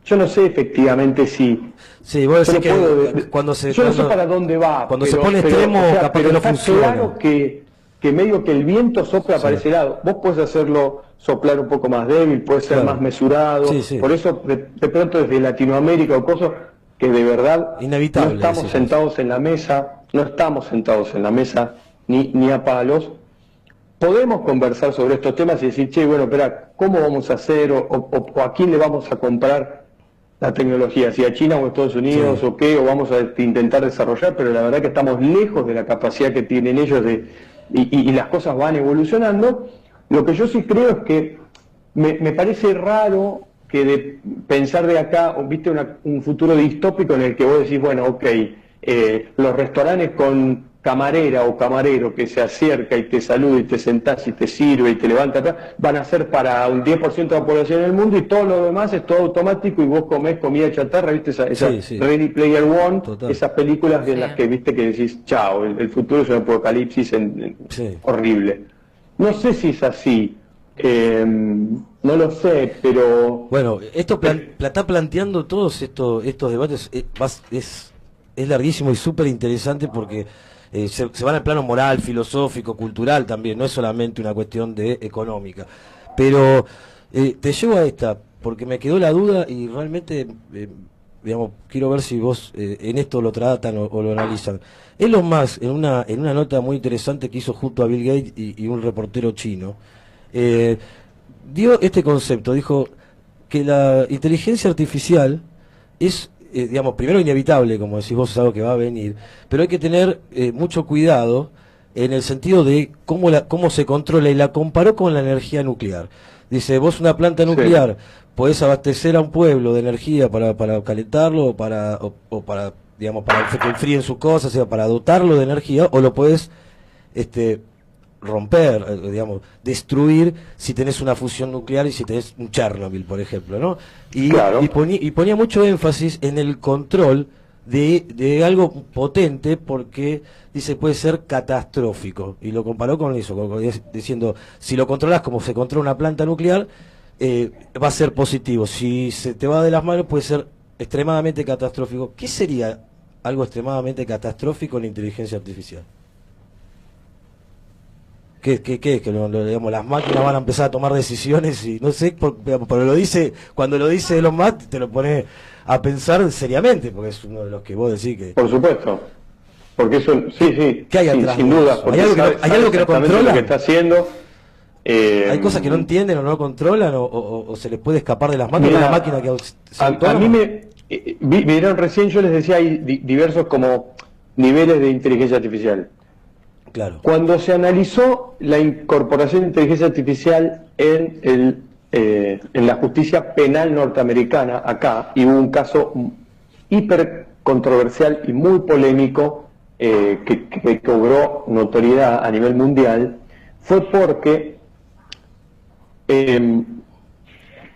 yo no sé efectivamente si... Sí, vos yo decís no puedo que cuando se. yo no sé cuando- para dónde va. Cuando se pone extremo, capaz pero que no está funciona. claro que medio que el viento sopla para ese lado. Vos podés hacerlo soplar un poco más débil, puede ser Claro. más mesurado. Sí, sí. Por eso, de pronto desde Latinoamérica o cosas que de verdad Inevitable, no estamos decís vos. sentados en la mesa, no estamos sentados en la mesa ni a palos. Podemos conversar sobre estos temas y decir, che, bueno, espera, ¿cómo vamos a hacer o a quién le vamos a comprar la tecnología? Si a China o a Estados Unidos Sí. o qué, o vamos a intentar desarrollar, pero la verdad que estamos lejos de la capacidad que tienen ellos y las cosas van evolucionando. Lo que yo sí creo es que me parece raro que de pensar de acá, viste, un futuro distópico en el que vos decís, bueno, ok, los restaurantes con camarera o camarero que se acerca y te saluda y te sentás y te sirve y te levanta atrás, van a ser para un 10% de la población en el mundo y todo lo demás es todo automático y vos comés comida chatarra, viste, esa Sí, sí. Ready Player One, Total. esas películas en Sí. las que viste que decís, chao, el futuro es un apocalipsis Sí. horrible. No sé si es así, no lo sé, pero... Bueno, esto está planteando todos estos debates. Es larguísimo y súper interesante porque se van al plano moral, filosófico, cultural también. No es solamente una cuestión de económica. Pero te llevo a esta porque me quedó la duda y realmente, digamos, quiero ver si vos en esto lo tratan o lo analizan. Elon Musk, en una nota muy interesante que hizo junto a Bill Gates y un reportero chino, dio este concepto, dijo que la inteligencia artificial es, digamos, primero inevitable, como decís vos, es algo que va a venir, pero hay que tener mucho cuidado en el sentido de cómo se controla, y la comparó con la energía nuclear. Dice, vos una planta nuclear, podés abastecer a un pueblo de energía para calentarlo o para, digamos, para que enfríen sus cosas, o sea, para dotarlo de energía, o lo podés romper, digamos, destruir si tenés una fusión nuclear y si tenés un Chernobyl, por ejemplo, ¿no? Claro. Y ponía mucho énfasis en el control de algo potente porque, dice, puede ser catastrófico. Y lo comparó con eso, diciendo, si lo controlas como se controla una planta nuclear, va a ser positivo. Si se te va de las manos, puede ser extremadamente catastrófico. ¿Qué sería algo extremadamente catastrófico en la inteligencia artificial? ¿Qué? Que digamos, las máquinas van a empezar a tomar decisiones y no sé, pero lo dice, cuando lo dice Elon Musk te lo pone a pensar seriamente, porque es uno de los que vos decís que... Por supuesto, porque eso, sí, ¿Qué hay sí, atrás sin de duda, eso? porque ¿Hay algo que no- sabe hay algo que no exactamente controla? lo que está haciendo. ¿Hay cosas que no entienden o no controlan o se les puede escapar de las manos de Mirá, una máquina que a mí vieron recién, yo les decía, hay diversos como niveles de inteligencia artificial. Claro. Cuando se analizó la incorporación de inteligencia artificial en la justicia penal norteamericana, acá, y hubo un caso hiper controversial y muy polémico que cobró notoriedad a nivel mundial, fue porque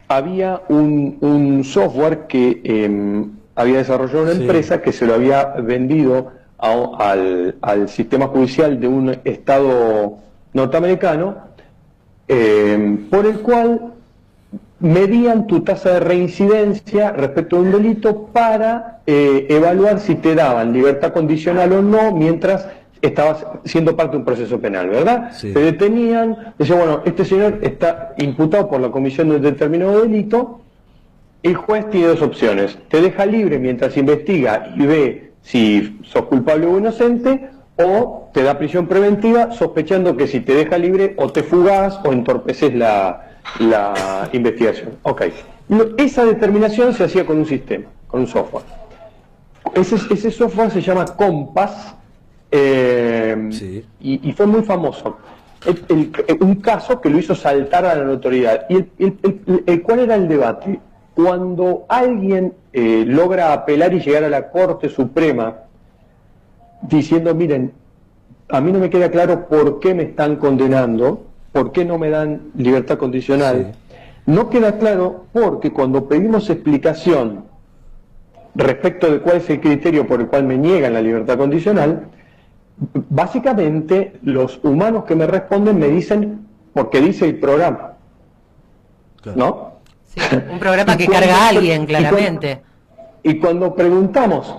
había un software que había desarrollado una Sí. empresa que se lo había vendido al sistema judicial de un estado norteamericano, por el cual medían tu tasa de reincidencia respecto a un delito para evaluar si te daban libertad condicional o no mientras estabas siendo parte de un proceso penal, ¿verdad? Sí. Te detenían, decían, bueno, este señor está imputado por la comisión de un determinado delito, el juez tiene dos opciones: te deja libre mientras investiga y ve si sos culpable o inocente, o te da prisión preventiva sospechando que si te deja libre o te fugás o entorpeces la investigación. Ok. Esa determinación se hacía con un sistema, con un software. Ese software se llama Compass, Sí. y fue muy famoso. Un caso que lo hizo saltar a la notoriedad. ¿Y cuál era el debate? Cuando alguien logra apelar y llegar a la Corte Suprema diciendo, miren, a mí no me queda claro por qué me están condenando, por qué no me dan libertad condicional, Sí. no queda claro porque cuando pedimos explicación respecto de cuál es el criterio por el cual me niegan la libertad condicional, básicamente los humanos que me responden me dicen porque dice el programa, Claro. ¿no? Sí, un programa que Y cuando- carga a alguien, y claramente. Y cuando preguntamos,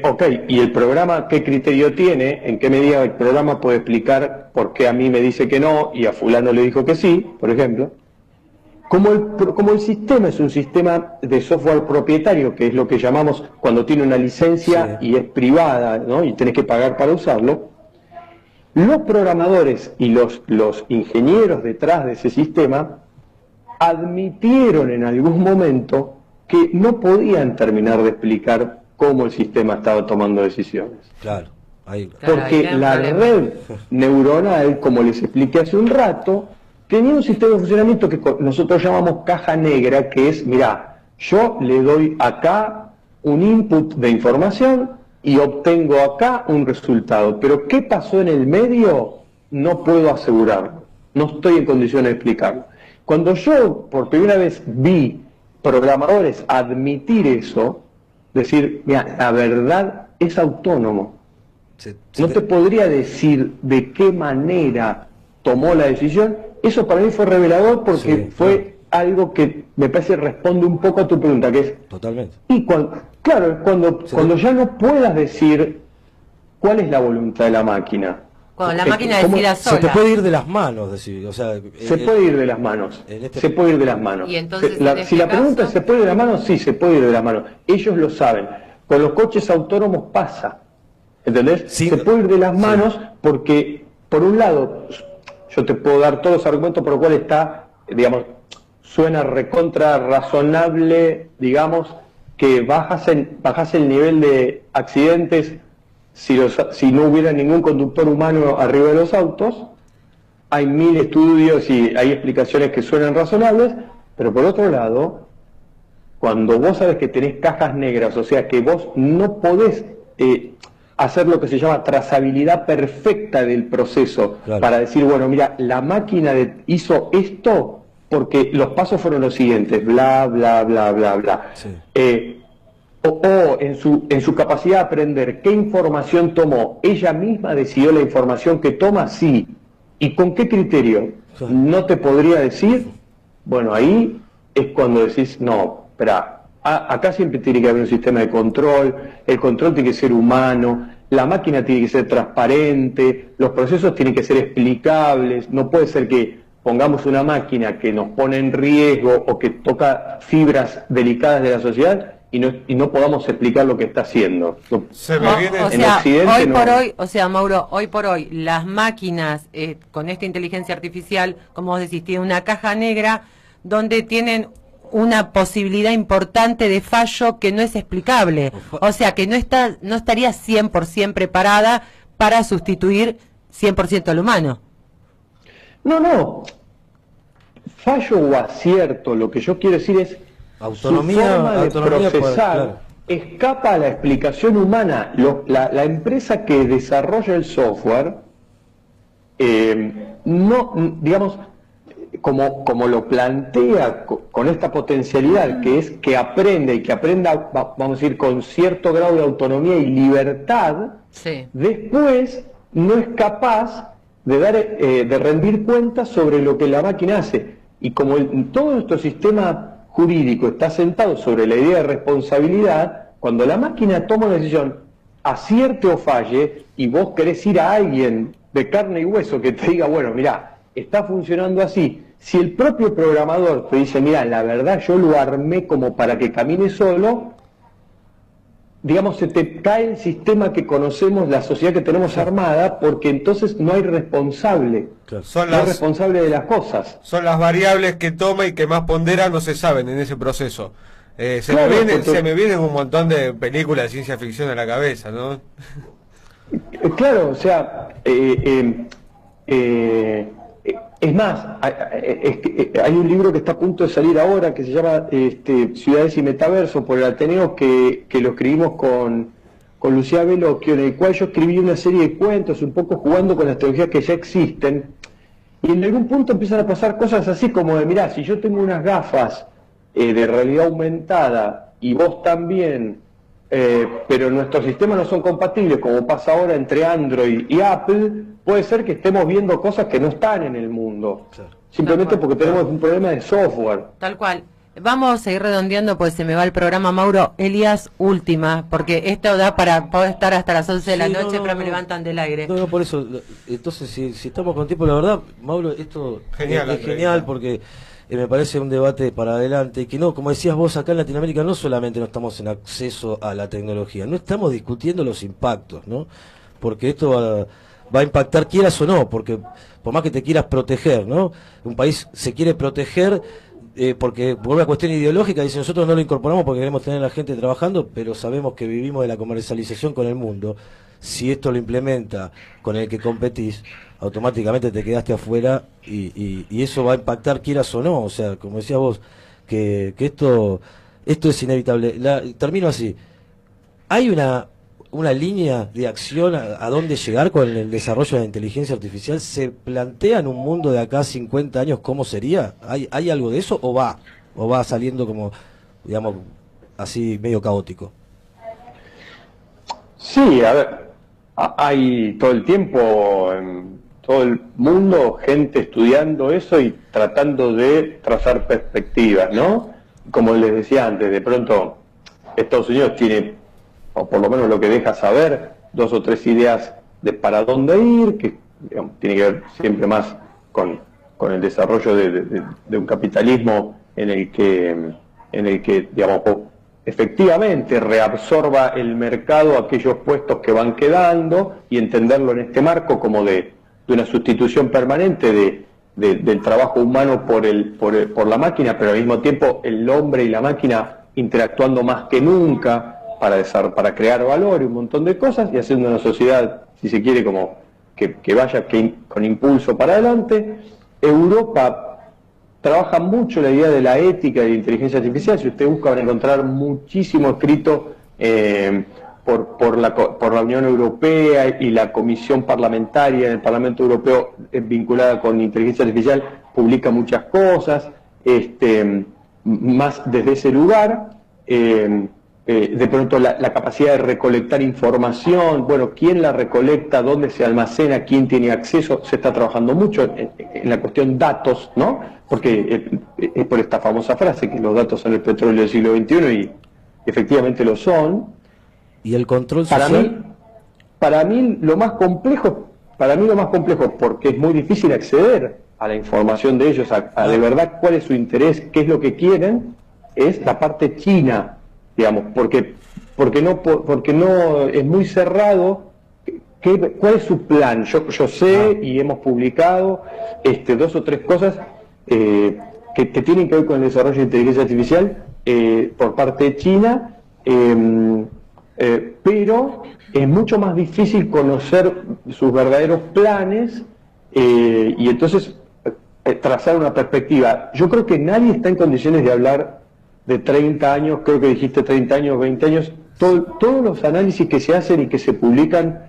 ok, ¿y el programa qué criterio tiene? ¿En qué medida el programa puede explicar por qué a mí me dice que no y a fulano le dijo que sí, por ejemplo? Como el sistema es un sistema de software propietario, que es lo que llamamos cuando tiene una licencia Sí. y es privada, ¿no? Y tenés que pagar para usarlo, los programadores y los ingenieros detrás de ese sistema admitieron en algún momento que no podían terminar de explicar cómo el sistema estaba tomando decisiones. Claro. Ahí. Claro, Porque ahí hay un la problema. red neuronal, como les expliqué hace un rato, tenía un sistema de funcionamiento que nosotros llamamos caja negra, que es, mirá, yo le doy acá un input de información y obtengo acá un resultado, pero ¿qué pasó en el medio? No puedo asegurarlo, no estoy en condiciones de explicarlo. Cuando yo por primera vez vi programadores admitir eso, decir, mira, la verdad es autónomo, no te podría decir de qué manera tomó la decisión, eso para mí fue revelador porque Sí, fue algo que me parece responde un poco a tu pregunta, que es, Totalmente. y claro, cuando ya no puedas decir cuál es la voluntad de la máquina. Cuando la Eh, máquina ¿cómo decida Se te sola. puede ir de las manos, decir, o sea, Se puede ir de las manos, en este- se puede ir de las manos. Y entonces, Si en este la pregunta caso- es, ¿se puede ir de las manos? Sí, se puede ir de las manos. Ellos lo saben. Con los coches autónomos pasa, ¿entendés? Sí. Se puede ir de las Sí. manos porque, por un lado, yo te puedo dar todos los argumentos por los cuales está, digamos, suena recontra razonable, digamos, que bajas el nivel de accidentes si no hubiera ningún conductor humano arriba de los autos. Hay 1000 estudios y hay explicaciones que suenan razonables, pero por otro lado, cuando vos sabes que tenés cajas negras, o sea que vos no podés hacer lo que se llama trazabilidad perfecta del proceso, Claro. para decir, bueno, mira, la máquina hizo esto porque los pasos fueron los siguientes, bla, bla, bla, bla, bla. Sí. O en su capacidad de aprender qué información tomó, ella misma decidió la información que toma, sí. ¿Y con qué criterio? Claro. No te podría decir. Bueno, ahí es cuando decís, no, espera, acá siempre tiene que haber un sistema de control, el control tiene que ser humano, la máquina tiene que ser transparente, los procesos tienen que ser explicables, no puede ser que pongamos una máquina que nos pone en riesgo o que toca fibras delicadas de la sociedad y no podamos explicar lo que está haciendo. Se me viene... O En sea, Occidente hoy no. por hoy, o sea, Mauro, hoy por hoy, las máquinas con esta inteligencia artificial, como vos decís, tienen una caja negra donde tienen una posibilidad importante de fallo que no es explicable. O sea, que no estaría 100% preparada para sustituir 100% al humano. No. Fallo o acierto, lo que yo quiero decir es Autonomía, su forma de autonomía, procesar claro. escapa a la explicación humana. La empresa que desarrolla el software, no, digamos, como lo plantea con esta potencialidad, que es que aprenda y que aprenda, vamos a decir, con cierto grado de autonomía y libertad, Sí. después no es capaz de rendir cuentas sobre lo que la máquina hace. Y como todo nuestro sistema jurídico está sentado sobre la idea de responsabilidad, cuando la máquina toma una decisión, acierte o falle, y vos querés ir a alguien de carne y hueso que te diga, bueno, mirá, está funcionando así, si el propio programador te dice, mira, la verdad yo lo armé como para que camine solo, digamos, se te cae el sistema que conocemos, la sociedad que tenemos armada, porque entonces no hay responsable. Claro. No hay responsable de las cosas. Son las variables que toma y que más pondera no se saben en ese proceso. Se me vienen un montón de películas de ciencia ficción a la cabeza, ¿no? Claro, o sea, es más, hay un libro que está a punto de salir ahora que se llama Ciudades y Metaverso por el Ateneo, que lo escribimos con Lucía Bellocchio, en el cual yo escribí una serie de cuentos un poco jugando con las tecnologías que ya existen, y en algún punto empiezan a pasar cosas así como de, mirá, si yo tengo unas gafas de realidad aumentada y vos también, pero nuestros sistemas no son compatibles, como pasa ahora entre Android y Apple, puede ser que estemos viendo cosas que no están en el mundo, simplemente porque tenemos un problema de software. Tal cual. Vamos a ir redondeando, pues se me va el programa, Mauro. Elías, última, porque esto da para poder estar hasta las 11 de la noche, pero me levantan del aire. No, por eso, entonces si estamos con tiempo, la verdad, Mauro, esto es genial porque me parece un debate para adelante, y que no, como decías vos, acá en Latinoamérica no solamente no estamos en acceso a la tecnología, no estamos discutiendo los impactos, ¿no? Porque esto va a impactar quieras o no, porque por más que te quieras proteger, ¿no? Un país se quiere proteger porque por una cuestión ideológica, dice, nosotros no lo incorporamos porque queremos tener a la gente trabajando, pero sabemos que vivimos de la comercialización con el mundo. Si esto lo implementa con el que competís, automáticamente te quedaste afuera y eso va a impactar quieras o no. O sea, como decías vos, que esto es inevitable. Termino así. ¿Hay una línea de acción a dónde llegar con el desarrollo de la inteligencia artificial? ¿Se plantea en un mundo de acá a 50 años cómo sería? ¿Hay algo de eso o va saliendo como, digamos, así medio caótico? Sí, a ver, hay todo el tiempo en todo el mundo gente estudiando eso y tratando de trazar perspectivas, ¿no? Como les decía antes, de pronto Estados Unidos tiene, o por lo menos lo que deja saber, 2 o 3 ideas de para dónde ir, que digamos, tiene que ver siempre más con el desarrollo de un capitalismo en el que digamos, efectivamente reabsorba el mercado aquellos puestos que van quedando y entenderlo en este marco como de una sustitución permanente del trabajo humano por la máquina, pero al mismo tiempo el hombre y la máquina interactuando más que nunca para crear valor y un montón de cosas, y haciendo una sociedad, si se quiere, como que vaya con impulso para adelante. Europa trabaja mucho la idea de la ética y de la inteligencia artificial. Si usted busca, van a encontrar muchísimo escrito por la Unión Europea, y la Comisión Parlamentaria en el Parlamento Europeo vinculada con inteligencia artificial publica muchas cosas, más desde ese lugar. De pronto la capacidad de recolectar información, bueno, quién la recolecta, dónde se almacena, quién tiene acceso, se está trabajando mucho en la cuestión datos, ¿no? Porque es por esta famosa frase que los datos son el petróleo del siglo XXI, y efectivamente lo son. ¿Y el control social? Para mí lo más complejo, porque es muy difícil acceder a la información de ellos, a de verdad cuál es su interés, qué es lo que quieren, es la parte china, digamos, porque no es muy cerrado. ¿Cuál es su plan? Yo sé, y hemos publicado 2 o 3 cosas que tienen que ver con el desarrollo de inteligencia artificial por parte de China, pero es mucho más difícil conocer sus verdaderos planes y entonces trazar una perspectiva. Yo creo que nadie está en condiciones de hablar de 30 años, creo que dijiste 30 años, 20 años, todos los análisis que se hacen y que se publican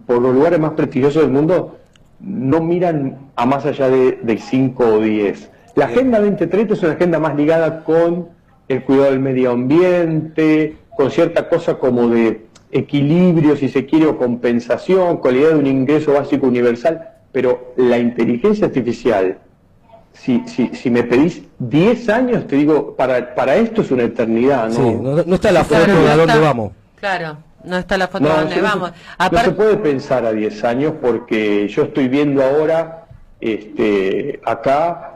por los lugares más prestigiosos del mundo no miran a más allá de 5 o 10. La Agenda 2030 es una agenda más ligada con el cuidado del medio ambiente, con cierta cosa como de equilibrio, si se quiere, o compensación, con la idea de un ingreso básico universal, pero la inteligencia artificial, si me pedís 10 años, te digo, para esto es una eternidad, ¿no? Sí, no está la foto de a dónde vamos. Claro. No está la foto No, donde vamos. no se puede pensar a 10 años porque yo estoy viendo ahora acá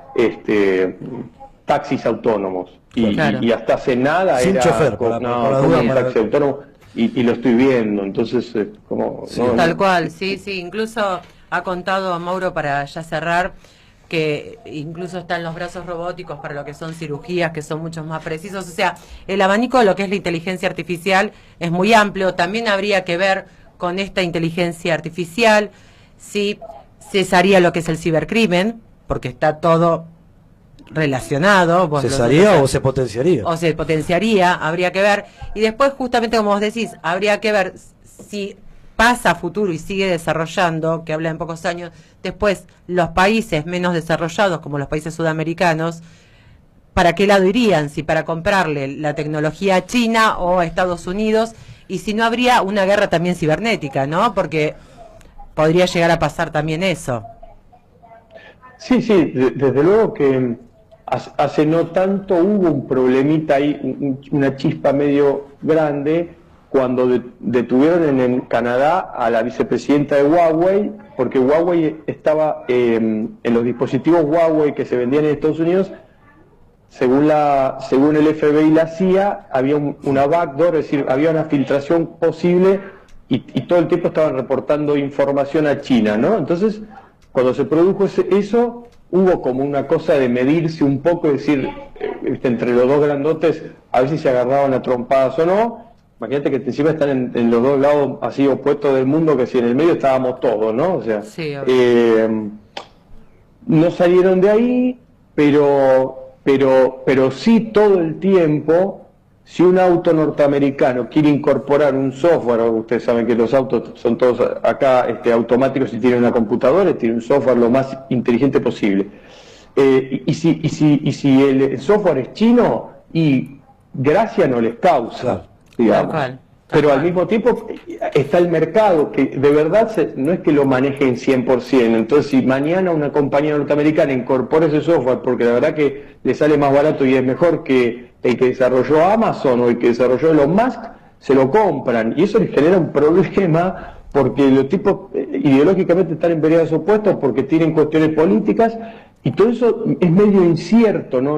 taxis autónomos Claro. y hasta hace nada Sin era chofer, con para duda, un para- taxi autónomo y lo estoy viendo, entonces como Sí. no, Tal cual, sí, sí. Incluso ha contado Mauro, para ya cerrar, que incluso están los brazos robóticos para lo que son cirugías, que son mucho más precisos. O sea, el abanico de lo que es la inteligencia artificial es muy amplio. También habría que ver con esta inteligencia artificial si cesaría lo que es el cibercrimen, porque está todo relacionado. Vos ¿Cesaría o se potenciaría? o se potenciaría, habría que ver. Y después, justamente como vos decís, habría que ver si pasa a futuro y sigue desarrollando, que habla en pocos años, después los países menos desarrollados, como los países sudamericanos, ¿para qué lado irían? Si para comprarle la tecnología a China o a Estados Unidos, y si no habría una guerra también cibernética, ¿no? Porque podría llegar a pasar también eso. Sí, desde luego que hace no tanto hubo un problemita ahí, una chispa medio grande, cuando detuvieron en Canadá a la vicepresidenta de Huawei, porque Huawei estaba en los dispositivos Huawei que se vendían en Estados Unidos, según el FBI y la CIA, había una backdoor, es decir, había una filtración posible y todo el tiempo estaban reportando información a China, ¿no? Entonces, cuando se produjo eso, hubo como una cosa de medirse un poco, es decir, entre los dos grandotes, a ver si se agarraban a trompadas o no. Imagínate que encima están en los dos lados así opuestos del mundo, que si en el medio estábamos todos, ¿no? O sea, Sí, no salieron de ahí, pero sí todo el tiempo, si un auto norteamericano quiere incorporar un software, ustedes saben que los autos son todos acá automáticos y tienen una computadora, tienen un software lo más inteligente posible. Y si el software es chino, y gracia no les causa, Claro. digamos. Tal cual. Pero al mismo tiempo está el mercado, que de verdad no es que lo manejen 100%. Entonces, si mañana una compañía norteamericana incorpora ese software, porque la verdad que le sale más barato y es mejor que el que desarrolló Amazon o el que desarrolló Elon Musk, se lo compran. Y eso les genera un problema, porque los tipos ideológicamente están en veredas opuestas, porque tienen cuestiones políticas, y todo eso es medio incierto, no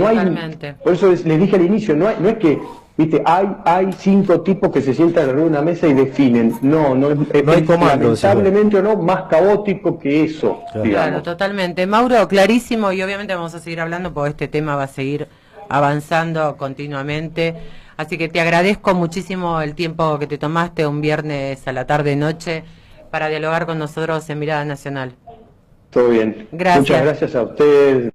hay. Totalmente. Por eso les dije al inicio, no es que, viste, hay 5 tipos que se sientan alrededor de una mesa y definen. No hay comando, lamentablemente o no, más caótico que eso, Claro. digamos. Claro, totalmente. Mauro, clarísimo, y obviamente vamos a seguir hablando porque este tema va a seguir avanzando continuamente. Así que te agradezco muchísimo el tiempo que te tomaste un viernes a la tarde-noche para dialogar con nosotros en Mirada Nacional. Todo bien. Gracias. Muchas gracias a ustedes.